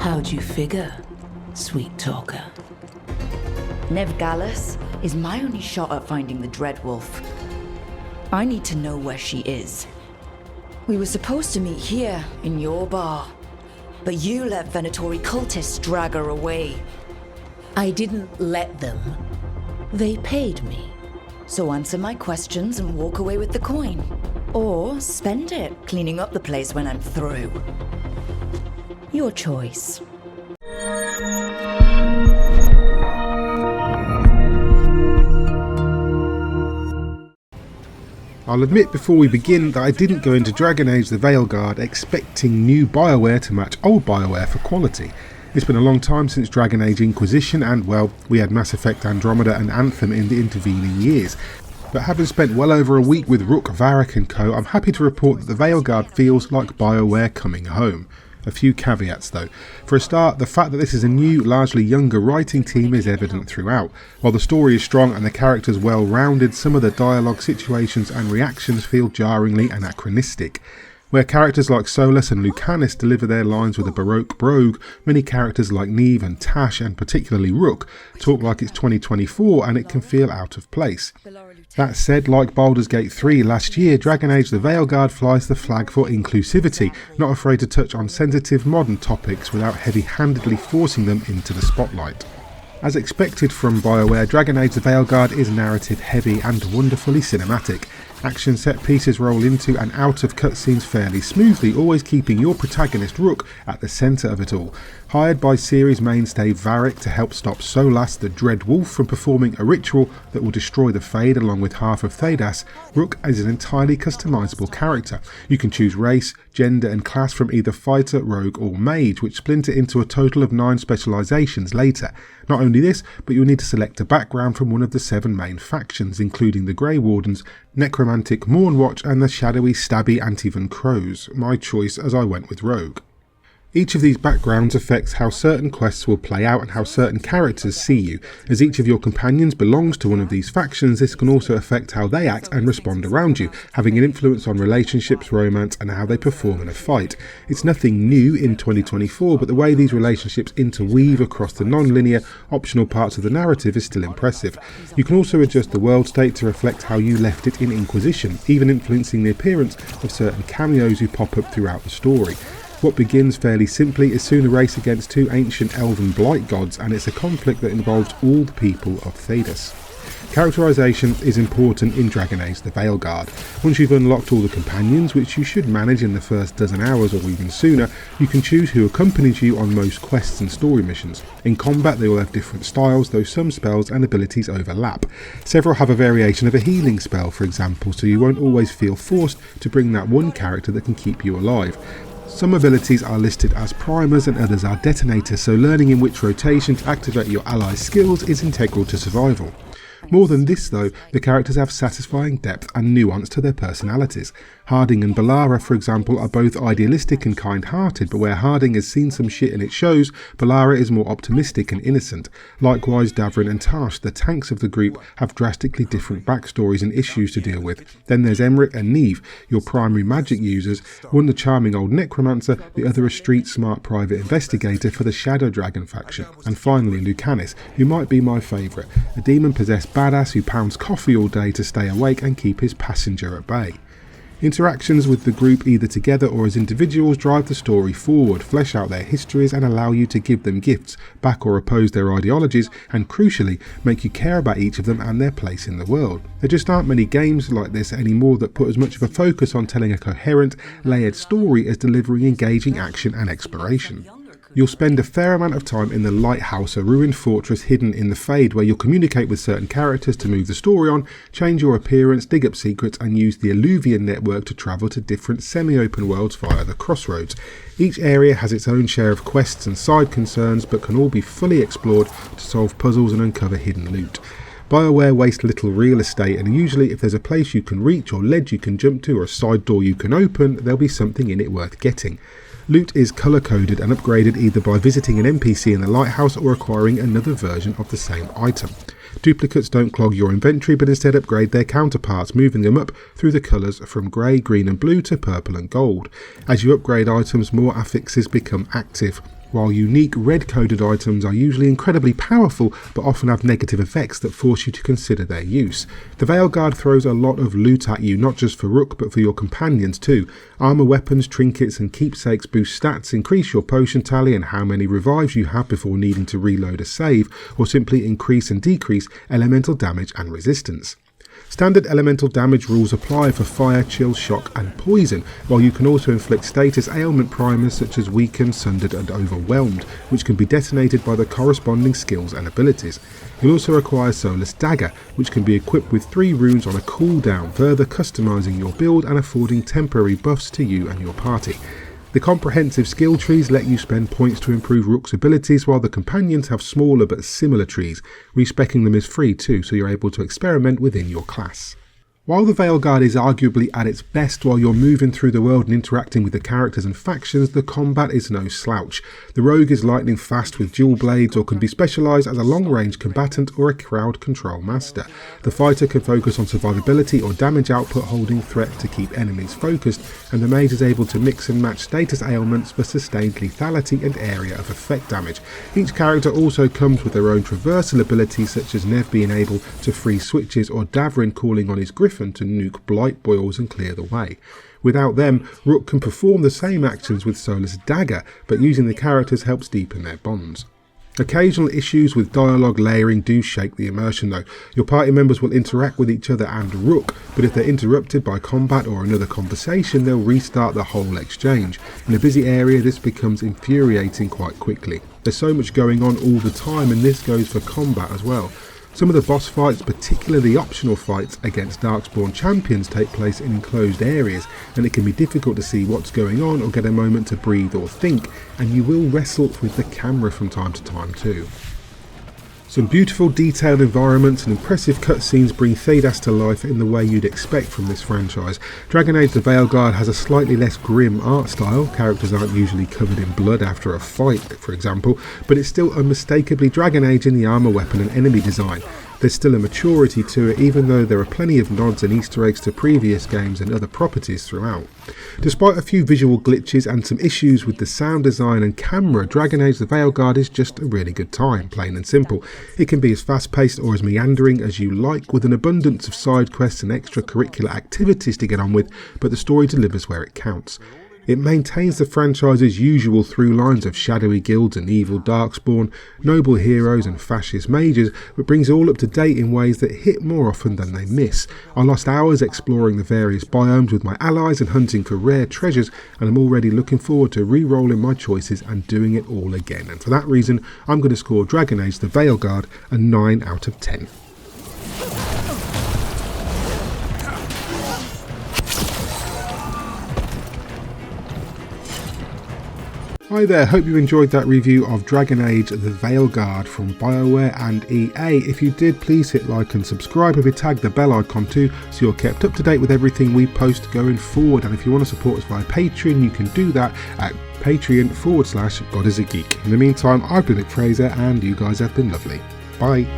How'd you figure, sweet talker? Nev Gallus is my only shot at finding the Dreadwolf. I need to know where she is. We were supposed to meet here, in your bar. But you let Venatori cultists drag her away. I didn't let them. They paid me. So answer my questions and walk away with the coin. Or spend it cleaning up the place when I'm through. Your choice. I'll admit before we begin that I didn't go into Dragon Age the Veilguard expecting new BioWare to match old BioWare for quality. It's been a long time since Dragon Age Inquisition and, well, we had Mass Effect Andromeda and Anthem in the intervening years. But having spent well over a week with Rook, Varric and co, I'm happy to report that the Veilguard feels like BioWare coming home. A few caveats though. For a start, the fact that this is a new, largely younger writing team is evident throughout. While the story is strong and the characters well rounded, some of the dialogue, situations and reactions feel jarringly anachronistic. Where characters like Solas and Lucanus deliver their lines with a baroque brogue, many characters like Neve and Tash, and particularly Rook, talk like it's 2024 and it can feel out of place. That said, like Baldur's Gate 3 last year, Dragon Age the Veilguard flies the flag for inclusivity, not afraid to touch on sensitive modern topics without heavy-handedly forcing them into the spotlight. As expected from BioWare, Dragon Age the Veilguard is narrative heavy and wonderfully cinematic. Action set pieces roll into and out of cutscenes fairly smoothly, always keeping your protagonist Rook at the centre of it all. Hired by series mainstay Varric to help stop Solas the Dreadwolf from performing a ritual that will destroy the Fade along with half of Thedas, Rook is an entirely customisable character. You can choose race, gender and class from either fighter, rogue or mage, which splinter into a total of 9 specialisations later. Not only this, but you'll need to select a background from one of the 7 main factions, including the Grey Wardens, Necromantic Mournwatch and the shadowy stabby Antivan Crows, my choice as I went with Rogue. Each of these backgrounds affects how certain quests will play out and how certain characters see you. As each of your companions belongs to one of these factions, this can also affect how they act and respond around you, having an influence on relationships, romance and how they perform in a fight. It's nothing new in 2024, but the way these relationships interweave across the non-linear, optional parts of the narrative is still impressive. You can also adjust the world state to reflect how you left it in Inquisition, even influencing the appearance of certain cameos who pop up throughout the story. What begins fairly simply is soon a race against 2 ancient Elven Blight gods, and it's a conflict that involves all the people of Thedas. Characterisation is important in Dragon Age the Veilguard. Once you've unlocked all the companions, which you should manage in the first dozen hours or even sooner, you can choose who accompanies you on most quests and story missions. In combat they all have different styles, though some spells and abilities overlap. Several have a variation of a healing spell, for example, so you won't always feel forced to bring that one character that can keep you alive. Some abilities are listed as primers and others are detonators, so learning in which rotation to activate your allies' skills is integral to survival. More than this though, the characters have satisfying depth and nuance to their personalities. Harding and Ballara, for example, are both idealistic and kind-hearted, but where Harding has seen some shit and it shows, Ballara is more optimistic and innocent. Likewise, Davrin and Tash, the tanks of the group, have drastically different backstories and issues to deal with. Then there's Emmerich and Neve, your primary magic users, one the charming old necromancer, the other a street-smart private investigator for the Shadow Dragon faction. And finally Lucanus, who might be my favourite, a demon-possessed badass who pounds coffee all day to stay awake and keep his passenger at bay. Interactions with the group either together or as individuals drive the story forward, flesh out their histories and allow you to give them gifts, back or oppose their ideologies and crucially make you care about each of them and their place in the world. There just aren't many games like this anymore that put as much of a focus on telling a coherent, layered story as delivering engaging action and exploration. You'll spend a fair amount of time in the Lighthouse, a ruined fortress hidden in the Fade, where you'll communicate with certain characters to move the story on, change your appearance, dig up secrets and use the Alluvian network to travel to different semi-open worlds via the Crossroads. Each area has its own share of quests and side concerns, but can all be fully explored to solve puzzles and uncover hidden loot. BioWare wastes little real estate, and usually if there's a place you can reach or ledge you can jump to or a side door you can open, there'll be something in it worth getting. Loot is colour-coded and upgraded either by visiting an NPC in the lighthouse or acquiring another version of the same item. Duplicates don't clog your inventory but instead upgrade their counterparts, moving them up through the colours from grey, green and blue to purple and gold. As you upgrade items, more affixes become active. while unique red-coded items are usually incredibly powerful but often have negative effects that force you to consider their use. The Veilguard throws a lot of loot at you, not just for Rook but for your companions too. Armour, weapons, trinkets and keepsakes boost stats, increase your potion tally and how many revives you have before needing to reload a save, or simply increase and decrease elemental damage and resistance. Standard elemental damage rules apply for fire, chill, shock and poison, while you can also inflict status ailment primers such as weakened, sundered and overwhelmed, which can be detonated by the corresponding skills and abilities. You'll also acquire Solas Dagger, which can be equipped with 3 runes on a cooldown, further customising your build and affording temporary buffs to you and your party. The comprehensive skill trees let you spend points to improve Rook's abilities, while the companions have smaller but similar trees. Respecking them is free too, so you're able to experiment within your class. While the Veilguard is arguably at its best while you're moving through the world and interacting with the characters and factions, the combat is no slouch. The rogue is lightning fast with dual blades or can be specialised as a long-range combatant or a crowd control master. The fighter can focus on survivability or damage output holding threat to keep enemies focused, and the mage is able to mix and match status ailments for sustained lethality and area of effect damage. Each character also comes with their own traversal abilities, such as Nev being able to free switches or Davrin calling on his Griffin to nuke Blight boils and clear the way. Without them, Rook can perform the same actions with Solas Dagger, but using the characters helps deepen their bonds. Occasional issues with dialogue layering do shake the immersion though. Your party members will interact with each other and Rook, but if they're interrupted by combat or another conversation, they'll restart the whole exchange. In a busy area, this becomes infuriating quite quickly. There's so much going on all the time, and this goes for combat as well. Some of the boss fights, particularly the optional fights against Darkspawn champions, take place in enclosed areas, and it can be difficult to see what's going on or get a moment to breathe or think, and you will wrestle with the camera from time to time too. Some beautiful detailed environments and impressive cutscenes bring Thedas to life in the way you'd expect from this franchise. Dragon Age the Veilguard has a slightly less grim art style. Characters aren't usually covered in blood after a fight, for example, but it's still unmistakably Dragon Age in the armour, weapon and enemy design. There's still a maturity to it, even though there are plenty of nods and Easter eggs to previous games and other properties throughout. Despite a few visual glitches and some issues with the sound design and camera, Dragon Age the Veilguard is just a really good time, plain and simple. It can be as fast paced or as meandering as you like, with an abundance of side quests and extracurricular activities to get on with, but the story delivers where it counts. It maintains the franchise's usual through lines of shadowy guilds and evil darkspawn, noble heroes and fascist mages, but brings it all up to date in ways that hit more often than they miss. I lost hours exploring the various biomes with my allies and hunting for rare treasures, and I'm already looking forward to re-rolling my choices and doing it all again. And for that reason, I'm going to score Dragon Age the Veilguard a 9 out of 10. Hi there, hope you enjoyed that review of Dragon Age the Veilguard from BioWare and EA. If you did, please hit like and subscribe if you tag the bell icon too, so you're kept up to date with everything we post going forward. And if you want to support us via Patreon, you can do that at patreon.com/GodIsAGeek. In the meantime, I've been Nick Fraser and you guys have been lovely. Bye.